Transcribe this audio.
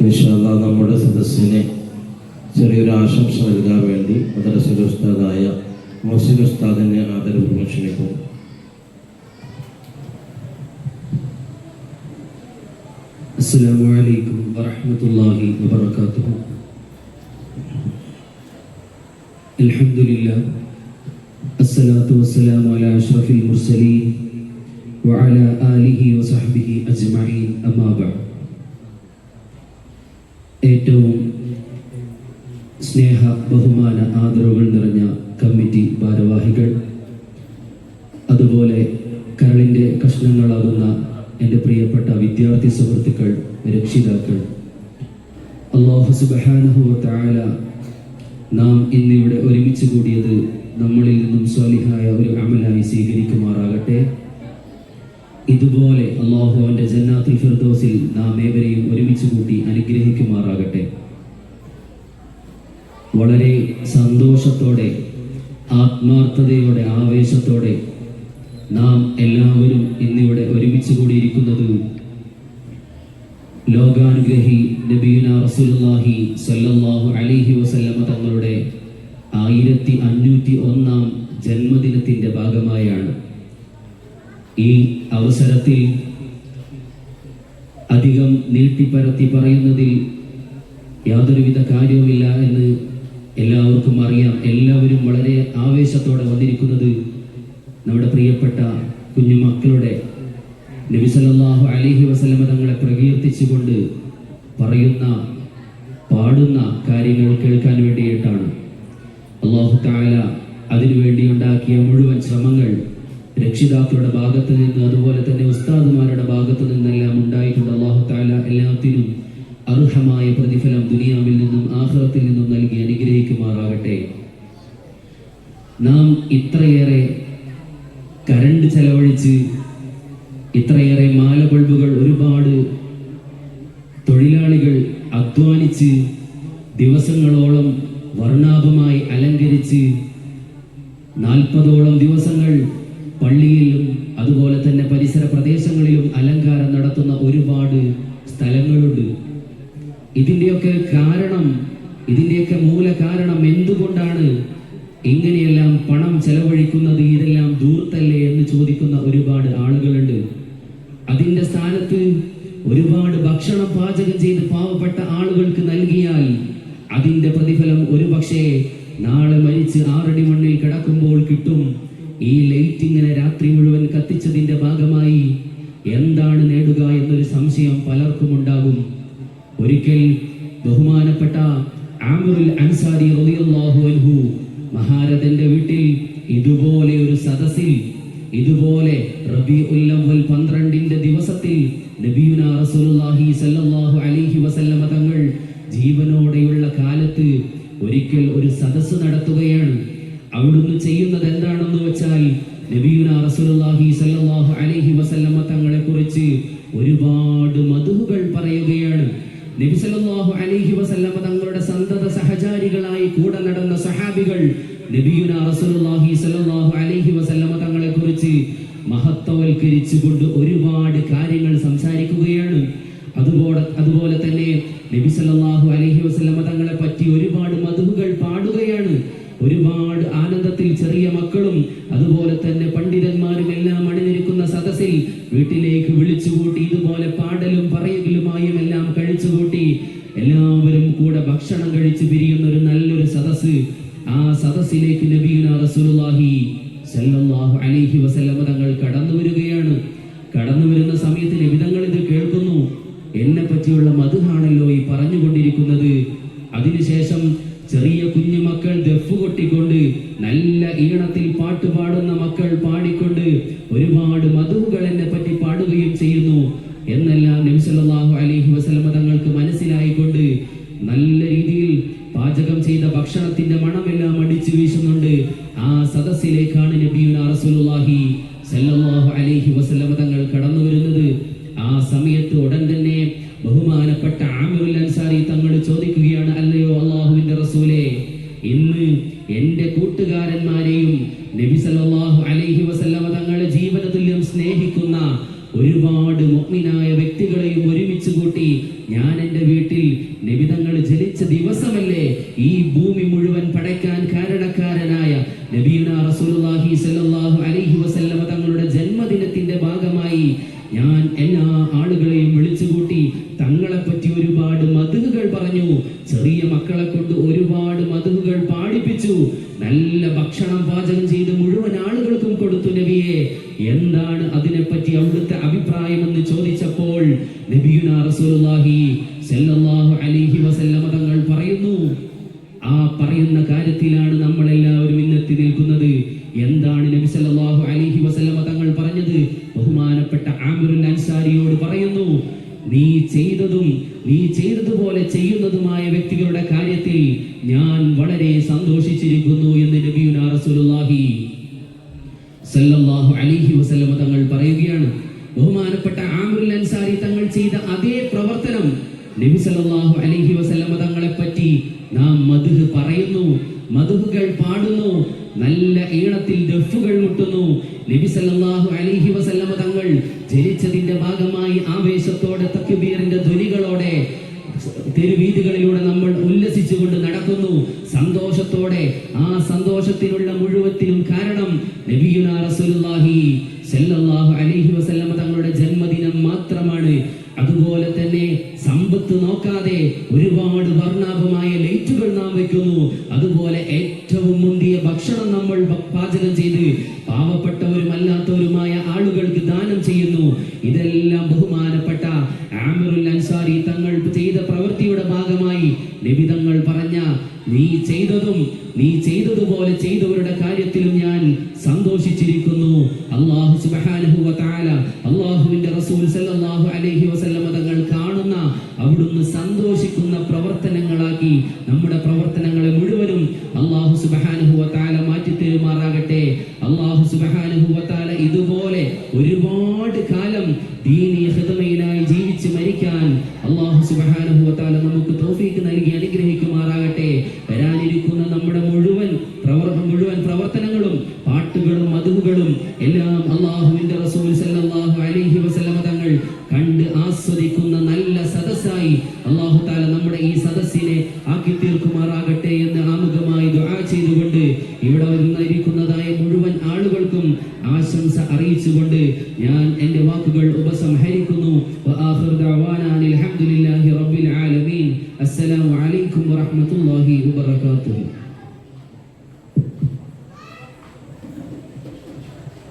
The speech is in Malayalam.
ഇൻഷാ അല്ലാഹ് നമ്മുടെ സദസ്സിനെ ചെറിയൊരു ആശംസ നൽകാൻ വേണ്ടി മദ്രസയിലെ ഉസ്താദായ മുഹസിൻ ഉസ്താദിനെ ആദരപൂർവ്വം ക്ഷണിക്കുന്നു. അസ്സലാമു അലൈക്കും വറഹ്മത്തുള്ളാഹി വബറകാതുഹു. അൽഹംദുലില്ലാഹ് അസ്സലാത്തു വസ്സലാമു അലാ അഷ്റഫിൽ മുർസലീൻ വഅലാ ആലിഹി വസഹ്ബിഹി അജ്മഈൻ. അമ്മാ ബഅദ്. ഏറ്റവും സ്നേഹ ബഹുമാന ആദരവുകൾ നിറഞ്ഞ കമ്മിറ്റി ഭാരവാഹികൾ, അതുപോലെ കരളിൻ്റെ കഷ്ണങ്ങളാകുന്ന എൻ്റെ പ്രിയപ്പെട്ട വിദ്യാർത്ഥി സുഹൃത്തുക്കൾ, രക്ഷിതാക്കൾ, അല്ലാഹു സുബ്ഹാനഹു വ തആല നാം ഇന്നിവിടെ ഒരുമിച്ച് കൂടിയത് നമ്മളിൽ നിന്നും സ്വാലിഹായ ഒരു അമലായി സ്വീകരിക്കുമാറാകട്ടെ. ഇതുപോലെ അല്ലാഹു അവൻ്റെ ജന്നാത്തുൽ ഫിർദൗസിൽ നാം ഏവരെയും ഒരുമിച്ച് കൂട്ടി അനുഗ്രഹിക്കുമാറാകട്ടെ. വളരെ സന്തോഷത്തോടെ, ആത്മാർത്ഥതയോടെ, ആവേശത്തോടെ നാം എല്ലാവരും ഇന്നിവിടെ ഒരുമിച്ച് കൂടിയിരിക്കുന്നത് ലോകാനുഗ്രഹി നബിയുനാ റസൂലുള്ളാഹി സ്വല്ലല്ലാഹു അലൈഹി വസല്ലമ തങ്ങളുടെ 1501 ജന്മദിനത്തിൻ്റെ ഭാഗമായാണ്. ഈ അവസരത്തിൽ അധികം നീട്ടിപ്പരത്തി പറയുന്നതിൽ യാതൊരുവിധ കാര്യവുമില്ല എന്ന് എല്ലാവർക്കും അറിയാം. എല്ലാവരും വളരെ ആവേശത്തോടെ വന്നിരിക്കുന്നത് നമ്മുടെ പ്രിയപ്പെട്ട കുഞ്ഞുമക്കളുടെ നബി സല്ലല്ലാഹു അലൈഹി വസല്ലമ തങ്ങളെ പ്രകീർത്തിച്ചുകൊണ്ട് പറയുന്ന, പാടുന്ന കാര്യങ്ങൾ കേൾക്കാൻ വേണ്ടിയിട്ടാണ്. അല്ലാഹു തആല അതിനുവേണ്ടി ഉണ്ടാക്കിയ മുഴുവൻ ശ്രമങ്ങൾ രക്ഷിതാക്കളുടെ ഭാഗത്ത് നിന്ന്, അതുപോലെ തന്നെ ഉസ്താദുമാരുടെ ഭാഗത്ത് നിന്നെല്ലാം ഉണ്ടായിട്ടുണ്ട്. അല്ലാഹു തആല എല്ലാത്തിനും അർഹമായ പ്രതിഫലം ദുനിയാവിൽ നിന്നും ആഖിറത്തിൽ നിന്നും നൽകി അനുഗ്രഹിക്കുമാറാകട്ടെ. നാം ഇത്രയേറെ കരണ്ട് ചെലവഴിച്ച്, ഇത്രയേറെ മാല ബൾബുകൾ, ഒരുപാട് തൊഴിലാളികൾ അധ്വാനിച്ച് ദിവസങ്ങളോളം വർണ്ണാഭമായി അലങ്കരിച്ച് 40ഓളം ദിവസങ്ങൾ പള്ളിയിലും അതുപോലെ തന്നെ പരിസര പ്രദേശങ്ങളിലും അലങ്കാരം നടത്തുന്ന ഒരുപാട് സ്ഥലങ്ങളുണ്ട്. ഇതിൻ്റെയൊക്കെ കാരണം, ഇതിൻ്റെയൊക്കെ മൂല കാരണം എന്തുകൊണ്ടാണ് ഇങ്ങനെയെല്ലാം പണം ചെലവഴിക്കുന്നത്, ഇതെല്ലാം ദൂർത്തല്ലേ എന്ന് ചോദിക്കുന്ന ഒരുപാട് ആളുകളുണ്ട്. അതിൻ്റെ സ്ഥാനത്ത് ഒരുപാട് ഭക്ഷണം പാചകം ചെയ്ത് പാവപ്പെട്ട ആളുകൾക്ക് നൽകിയാൽ അതിൻ്റെ പ്രതിഫലം ഒരുപക്ഷേ നാളെ മരിച്ച് 6 അടി മണ്ണിൽ കിടക്കുമ്പോൾ കിട്ടും. ഈ ലൈറ്റ് ഇങ്ങനെ രാത്രി മുഴുവൻ കത്തിച്ചതിൻ്റെ ഭാഗമായി എന്താണ് നേടുക എന്നൊരു സംശയം പലർക്കും ഉണ്ടാകും. ഒരിക്കൽ ബഹുമാനപ്പെട്ട ആമിറുൽ അൻസാരി റളിയല്ലാഹു അൻഹു മഹാരഥന്റെ വീട്ടിൽ ഇതുപോലെ ഒരു സദസ്സിൽ, ഇതുപോലെ റബീഉൽ അവ്വൽ 12ന്റെ ദിവസത്തിൽ നബിയുനാ റസൂലുള്ളാഹി സ്വല്ലല്ലാഹു അലൈഹി വസല്ലമ തങ്ങൾ ജീവനോടെയുള്ള കാലത്ത് ഒരിക്കൽ ഒരു സദസ്സ് നടത്തുകയാണ്. അവിടുന്ന് ചെയ്യുന്നത് എന്താണെന്ന് വെച്ചാൽ നബിയുനാ റസൂലുള്ളാഹി സ്വല്ലല്ലാഹു അലൈഹി വസല്ലമ തങ്ങളെ കുറിച്ച് ഒരുപാട് മദ്ഹുകൾ പറയുകയാണ്. നബി സല്ലല്ലാഹു അലൈഹി വസല്ലമ തങ്ങളുടെ സന്തത സഹചാരികളായി കൂടെ നടന്ന സഹാബികൾ നബിയുനാ റസൂലുള്ളാഹി സ്വല്ലല്ലാഹു അലൈഹി വസല്ലമ തങ്ങളെ കുറിച്ച് മഹത്വവൽക്കരിച്ചുകൊണ്ട് ഒരുപാട് കാര്യങ്ങൾ സംസാരിക്കുകയാണ്. അതുപോലെ തന്നെ നബി സല്ലല്ലാഹു അലൈഹി വസല്ലമ തങ്ങളെ പറ്റി ഒരുപാട് മദ്ഹുകൾ പാടുകയാണ്. ഒരുപാട് ആനന്ദത്തിൽ ചെറിയ മക്കളും അതുപോലെ തന്നെ പണ്ഡിതന്മാരും എല്ലാം അണിനിരക്കുന്ന സദസ്സിൽ വീട്ടിലേക്ക് വിളിച്ചുകൂട്ടി ഇതുപോലെ പാടലും പറയലുമായും എല്ലാം കഴിച്ചുകൂട്ടി എല്ലാവരും കൂടെ ഭക്ഷണം കഴിച്ച് പിരിയുന്ന ഒരു നല്ലൊരു സദസ്സ്. ആ സദസ്സിലേക്ക് നബിയുനാ റസൂലുള്ളാഹി സ്വല്ലല്ലാഹു അലൈഹി വസല്ലമ തങ്ങൾ കടന്നു വരികയാണ്. കടന്നു വരുന്ന സമയത്ത് നബി തങ്ങൾ ഇത് കേൾക്കുന്നു. എന്നെ പറ്റിയുള്ള മദ്ഹാണല്ലോ ഈ പറഞ്ഞുകൊണ്ടിരിക്കുന്നത്. അതിനുശേഷം ചെറിയ കുഞ്ഞു മക്കൾ ദഫ് കൊട്ടിക്കൊണ്ട്, നല്ല ഈണത്തിൽ പാട്ട് പാടുന്ന മക്കൾ പാടിക്കൊണ്ട് ഒരുപാട് മദ്ഹുകൾ എന്നെ പറ്റി പാടുകയും ചെയ്യുന്നു എന്നെല്ലാം നബി സല്ലല്ലാഹു അലൈഹി വസല്ലമ തങ്ങൾക്ക് മനസ്സിലായിക്കൊണ്ട് നല്ല രീതിയിൽ പാചകം ചെയ്ത ഭക്ഷണത്തിന്റെ മണമെല്ലാം അടിച്ചു വീശുന്നുണ്ട്. ആ സദസ്സിലേക്കാണ് നബിയുനാ റസൂലുള്ളാഹി സ്വല്ലല്ലാഹു അലൈഹി വസല്ലമ തങ്ങൾ കടന്നു വരുന്നത്. ആ സമയത്ത് ഉടൻ തന്നെ ബഹുമാനപ്പെട്ട ആമിറുൽ അൻസാരി തങ്ങൾ ചോദിക്കുകയാണ്, അല്ലയോ അല്ലാഹുവിന്റെ റസൂലേ, ഇന്ന് എൻ്റെ കൂട്ടുകാരന്മാരെയും നബി സല്ലല്ലാഹു അലൈഹി വസല്ലമ തങ്ങളെ ജീവനതുല്യം സ്നേഹിക്കുന്ന ഞാൻ എൻ്റെ വീട്ടിൽ നബിതങ്ങൾ ജനിച്ച ദിവസമല്ലേ ഈ ഭൂമി മുഴുവൻ പടയ്ക്കാൻ കാരണക്കാരനായ നബിയുനാ റസൂലുള്ളാഹി സ്വല്ലല്ലാഹു അലൈഹി വസല്ലമ തങ്ങളുടെ ജന്മദിനത്തിന്റെ ഭാഗമായി ഞാൻ എല്ലാ ആളുകളെയും വിളിച്ചുകൂട്ടി തങ്ങളെ പറ്റി ഒരുപാട് മദ്ഹുകൾ പറഞ്ഞു. ചെറിയ മക്കളെ കൊണ്ട് ഒരുപാട് മദ്ഹുകൾ പാടിപ്പിച്ചു. നല്ല ഭക്ഷണം പാചകം ചെയ്ത് മുഴുവൻ ആളുകൾക്കും കൊടുത്തു. നബിയെ, എന്താണ് അതിനെപ്പറ്റി അവിടുത്തെ അഭിപ്രായമെന്ന് ചോദിച്ചപ്പോൾ നബിയുനാ റസൂലുള്ളാഹി സ്വല്ലല്ലാഹു അലൈഹി വസല്ലമ തങ്ങൾ പറയുന്നു, ആ പറയുന്ന കാര്യത്തിലാണ് നമ്മളെല്ലാവരും ഇന്നെത്തി നിൽക്കുന്നത്. എന്താണ് നബി സല്ലല്ലാഹു അലൈഹി വസല്ലമ തങ്ങൾ പറഞ്ഞത്? ബഹുമാനപ്പെട്ട ആമിറുൽ അൻസാരിയോട് പറയുന്നു, നീ ചെയ്തതും നീ ചെയ്തതുപോലെ ചെയ്യുന്നതുമായ വ്യക്തികളുടെ കാര്യത്തിൽ ഞാൻ വളരെ സന്തോഷിച്ചിരിക്കുന്നു എന്ന് നബിയുനാ റസൂലുള്ളാഹി സല്ലല്ലാഹു അലൈഹി വസല്ലമ തങ്ങൾ പറയുകയാണ്. ബഹുമാനപ്പെട്ട ആമിറുൽ അൻസാരി തങ്ങൾ ചെയ്ത അതേ പ്രവർത്തനം നബി സല്ലല്ലാഹു അലൈഹി വസല്ലമ തങ്ങളെ പറ്റി നാം മദ്ഹ് പറയുന്നു, മദ്ഹുകൾ പാടുന്നു, നല്ല ഈണത്തിൽ ദഫ്ഫുകൾ മുട്ടുന്നു. നബി സല്ലല്ലാഹു അലൈഹി വസല്ലമ തങ്ങൾ ജനിച്ചതിന്റെ ഭാഗമായി ആവേശത്തോടെ തക്ബീറിന്റെ ധ്വനികളോടെ തെരുവീഥികളിലൂടെ നമ്മൾ ഉല്ലസിച്ചുകൊണ്ട് നടക്കുന്നു സന്തോഷത്തോടെ. ആ സന്തോഷത്തിനുള്ള മുഴുവത്തിനും കാരണം നബിയുനാ റസൂലുള്ളാഹി സല്ലല്ലാഹു അലൈഹി വസല്ലമ തങ്ങളുടെ ജന്മദിനം മാത്രമാണ്. അതുപോലെ തന്നെ സമ്പത്ത് നോക്കാതെ ഒരുപാട് വർണ്ണാഭമായ ലൈറ്റുകൾ നാം വെക്കുന്നു. അതുപോലെ ഏറ്റവും മുന്തിയ ഭക്ഷണം നമ്മൾ പാചകം ചെയ്ത് പാവപ്പെട്ടവരും അല്ലാത്തവരുമായ ആളുകൾക്ക് ദാനം ചെയ്യുന്നു. ഇതെല്ലാം ബഹുമാനപ്പെട്ട ആമിറുൽ അൻസാരി തങ്ങൾ ചെയ്ത പ്രവൃത്തിയുടെ ഭാഗമായി നബി തങ്ങൾ പറഞ്ഞ നീ ചെയ്തതുപോലെ ചെയ്തവരുടെ കാര്യത്തിലും ഞാൻ സന്തോഷിച്ചിരിക്കുന്നു. അല്ലാഹു സുബ്ഹാനഹു വ തആല അല്ലാഹുവിന്റെ റസൂൽ സല്ലല്ലാഹു അലൈഹി വസല്ലമ തങ്ങൾ കാണുന്ന അവിടുന്ന് സന്തോഷിക്കുന്ന പ്രവർത്തനങ്ങളാക്കി നമ്മുടെ പ്രവർത്തനങ്ങളെ മുഴുവനും അല്ലാഹു സുബ്ഹാനഹു വ തആല മാറ്റി തരുമാറാകട്ടെ. അല്ലാഹു സുബ്ഹാനഹു വ തആല ഇതുപോലെ ഒരുപാട് കാലം ദീനീ ഖിദ്മയിനായി ജീവിച്ച് മരിക്കാൻ അല്ലാഹു സുബ്ഹാനഹു വ തആല നമുക്ക് തൗഫീഖ് നൽകി അനുഗ്രഹിക്കുമാറാകട്ടെ. വരാനിരിക്കുന്ന നമ്മുടെ മുഴുവൻ പ്രവർത്തനങ്ങളും പാട്ടുകളും മദ്ഹുകളും എല്ലാം അല്ലാഹുവിന്റെ റസൂൽ സല്ലല്ലാഹു അലൈഹി വസല്ലമ തങ്ങൾ കണ്ട് ആസ്വദിക്കുന്ന നല്ല സദസ്സായി അല്ലാഹു തആല നമ്മുടെ ഈ സദസ്സിനെ ആക്കി തീർക്കുമാറാകട്ടെ എന്ന് ആമുഖമായി ദുആ ചെയ്തുകൊണ്ട് ഇവിടെ വന്നിരിക്കുന്നതായ മുഴുവൻ ആളുകൾക്കും ആശംസ അറിയിച്ചുകൊണ്ട് ഞാൻ എൻ്റെ വാക്കുകൾ ഉപസംഹരിക്കുന്നു. വആഖിറു ദഅവാനാ അൽഹംദുലില്ലാഹി റബ്ബിൽ ആലമീൻ. അസ്സലാമു അലൈക്കും വറഹ്മത്തുള്ളാഹി വബറകാതുഹു.